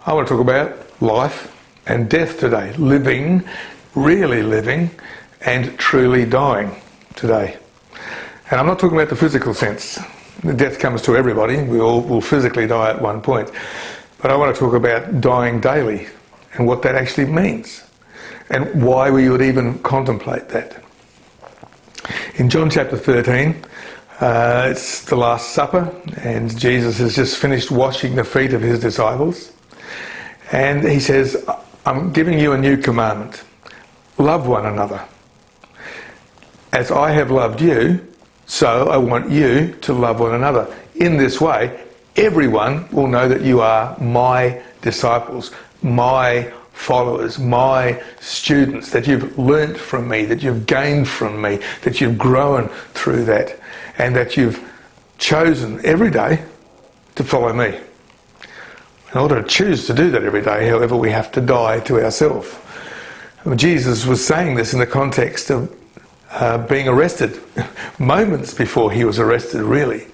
I want to talk about life and death today. Living, really living, and truly dying today. And I'm not talking about the physical sense. Death comes to everybody. We all will physically die at one point. But I want to talk about dying daily and what that actually means and why we would even contemplate that. In John chapter 13, it's the Last Supper, and Jesus has just finished washing the feet of his disciples. And he says, I'm giving you a new commandment. Love one another. As I have loved you, so I want you to love one another. In this way, everyone will know that you are my disciples, my followers, my students, that you've learnt from me, that you've gained from me, that you've grown through that, and that you've chosen every day to follow me. In order to choose to do that every day, however, we have to die to ourselves. Jesus was saying this in the context of being arrested, moments before he was arrested, really,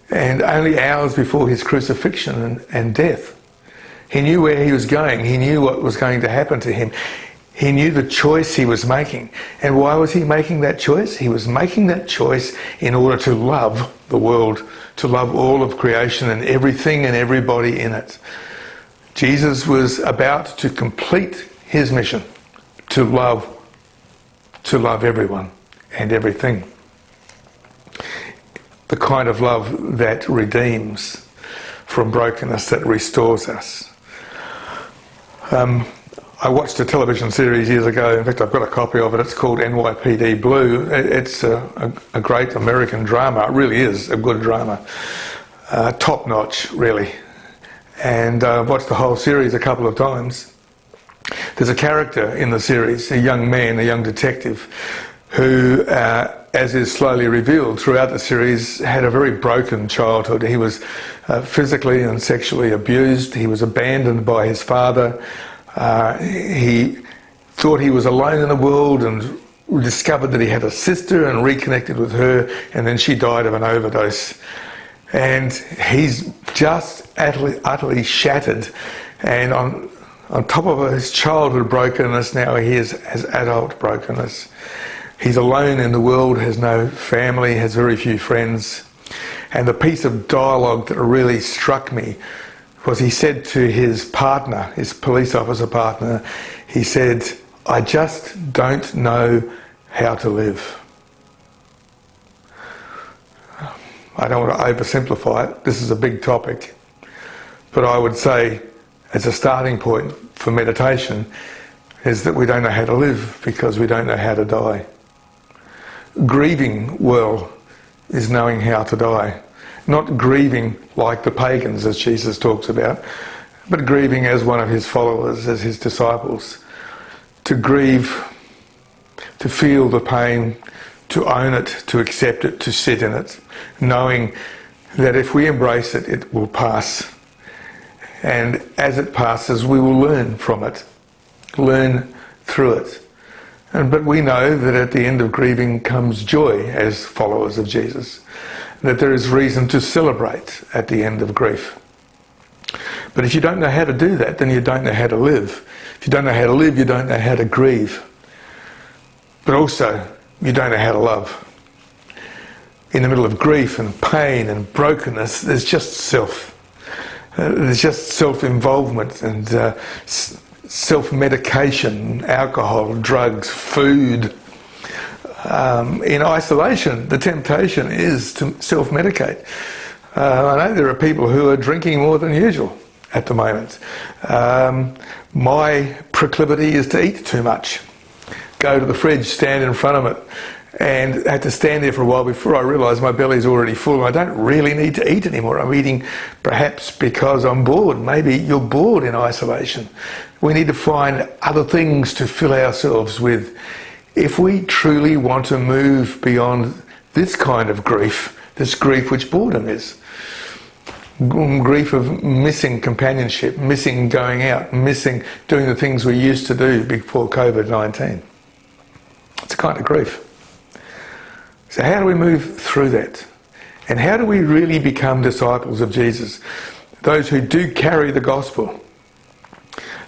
and only hours before his crucifixion and death. He knew where he was going. He knew what was going to happen to him. He knew the choice he was making. And why was he making that choice? He was making that choice in order to love the world, to love all of creation and everything and everybody in it. Jesus was about to complete his mission, to love everyone and everything. The kind of love that redeems from brokenness, that restores us. I watched a television series years ago. In fact, I've got a copy of it. It's called NYPD Blue. It's a great American drama. It really is a good drama. Top notch, really. And I've watched the whole series a couple of times. There's a character in the series, a young man, a young detective, who, as is slowly revealed throughout the series, had a very broken childhood. He was physically and sexually abused. He was abandoned by his father. He thought he was alone in the world and discovered that he had a sister and reconnected with her, and then she died of an overdose. And he's just utterly shattered. And on top of his childhood brokenness, now he has adult brokenness. He's alone in the world, has no family, has very few friends. And the piece of dialogue that really struck me was he said to his partner, his police officer partner, he said, I just don't know how to live. I don't want to oversimplify it. This is a big topic. But I would say, as a starting point for meditation, is that we don't know how to live because we don't know how to die. Grieving well is knowing how to die. Not grieving like the pagans, as Jesus talks about, but grieving as one of his followers, as his disciples. To grieve, to feel the pain, to own it, to accept it, to sit in it, knowing that if we embrace it, it will pass. And as it passes, we will learn from it, learn through it. But we know that at the end of grieving comes joy as followers of Jesus, that there is reason to celebrate at the end of grief. But if you don't know how to do that, then you don't know how to live. If you don't know how to live, you don't know how to grieve. But also, you don't know how to love. In the middle of grief and pain and brokenness, there's just self. There's just self-involvement and self-medication, alcohol, drugs, food. In isolation, the temptation is to self-medicate. I know there are people who are drinking more than usual at the moment. My proclivity is to eat too much. Go to the fridge, stand in front of it, and I had to stand there for a while before I realised my belly's already full. I don't really need to eat anymore. I'm eating perhaps because I'm bored. Maybe you're bored in isolation. We need to find other things to fill ourselves with. If we truly want to move beyond this kind of grief, this grief which boredom is, grief of missing companionship, missing going out, missing doing the things we used to do before COVID-19. It's a kind of grief. So how do we move through that? And how do we really become disciples of Jesus? Those who do carry the gospel,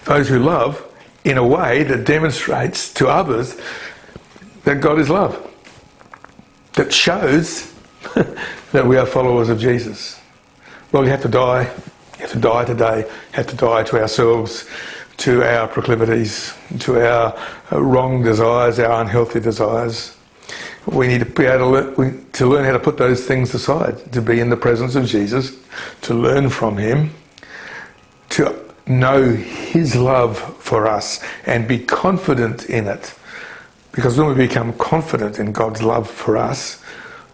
Those who love in a way that demonstrates to others that God is love. That shows that we are followers of Jesus. Well, you have to die. You have to die today. You have to die to ourselves, to our proclivities, to our wrong desires, our unhealthy desires. We need to be able to learn how to put those things aside, to be in the presence of Jesus, to learn from him, to know his love for us and be confident in it. Because when we become confident in God's love for us,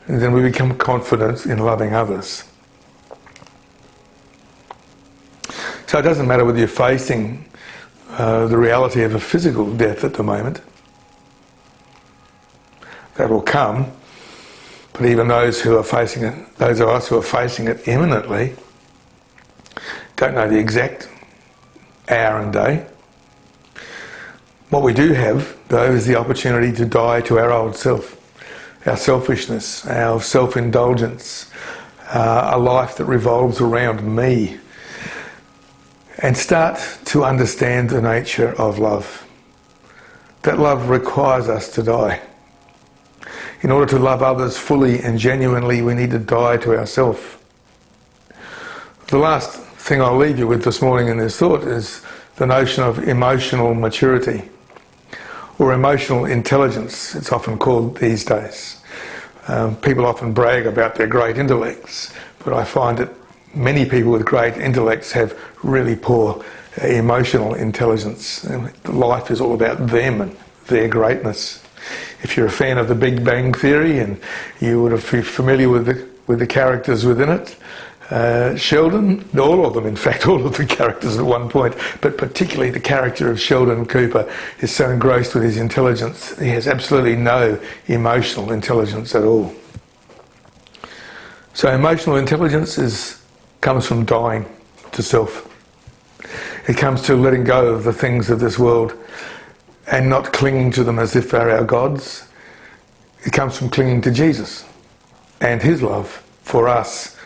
then we become confident in loving others. So it doesn't matter whether you're facing the reality of a physical death at the moment. That will come. But even those who are facing it, those of us who are facing it imminently, don't know the exact hour and day. What we do have, though, is the opportunity to die to our old self, our selfishness, our self-indulgence, a life that revolves around me, and start to understand the nature of love. That love requires us to die. In order to love others fully and genuinely, we need to die to ourselves. The last thing I'll leave you with this morning in this thought is the notion of emotional maturity, or emotional intelligence, it's often called these days. People often brag about their great intellects, but I find that many people with great intellects have really poor emotional intelligence. Life is all about them and their greatness. If you're a fan of the Big Bang Theory, and you would be familiar with the characters within it, Sheldon, all of them, in fact, all of the characters at one point, but particularly the character of Sheldon Cooper is so engrossed with his intelligence, he has absolutely no emotional intelligence at all. So emotional intelligence comes from dying to self. It comes to letting go of the things of this world and not clinging to them as if they're our gods. It comes from clinging to Jesus and his love for us.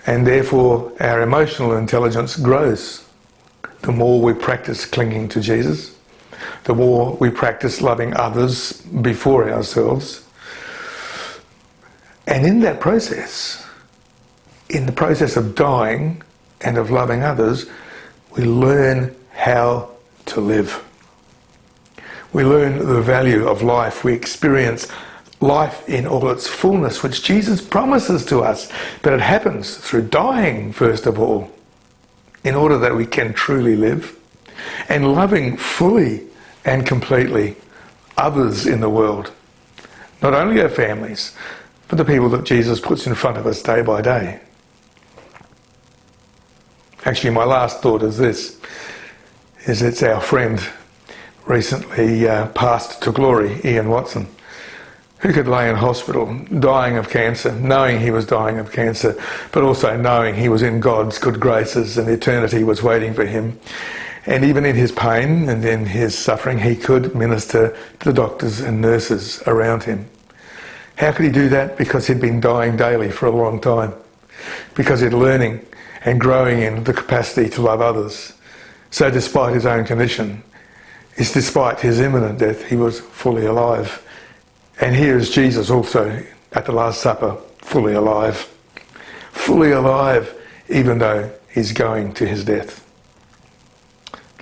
And therefore our emotional intelligence grows. The more we practice clinging to Jesus, the more we practice loving others before ourselves. And in that process, in the process of dying and of loving others, we learn how to live. We learn the value of life. We experience life in all its fullness, which Jesus promises to us. But it happens through dying, first of all, in order that we can truly live, and loving fully and completely others in the world. Not only our families, but the people that Jesus puts in front of us day by day. Actually, my last thought is this, is it's our friend recently passed to glory, Ian Watson, who could lay in hospital, dying of cancer, knowing he was dying of cancer, but also knowing he was in God's good graces and eternity was waiting for him. And even in his pain and in his suffering, he could minister to the doctors and nurses around him. How could he do that? Because he'd been dying daily for a long time. Because he'd learning and growing in the capacity to love others. So despite his own condition, despite his imminent death, he was fully alive. And here is Jesus also at the Last Supper, fully alive, even though he's going to his death.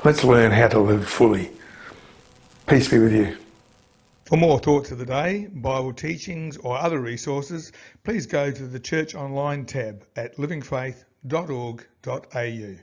Let's learn how to live fully. Peace be with you. For more thoughts of the day, Bible teachings or other resources, please go to the Church Online tab at livingfaith.org.au.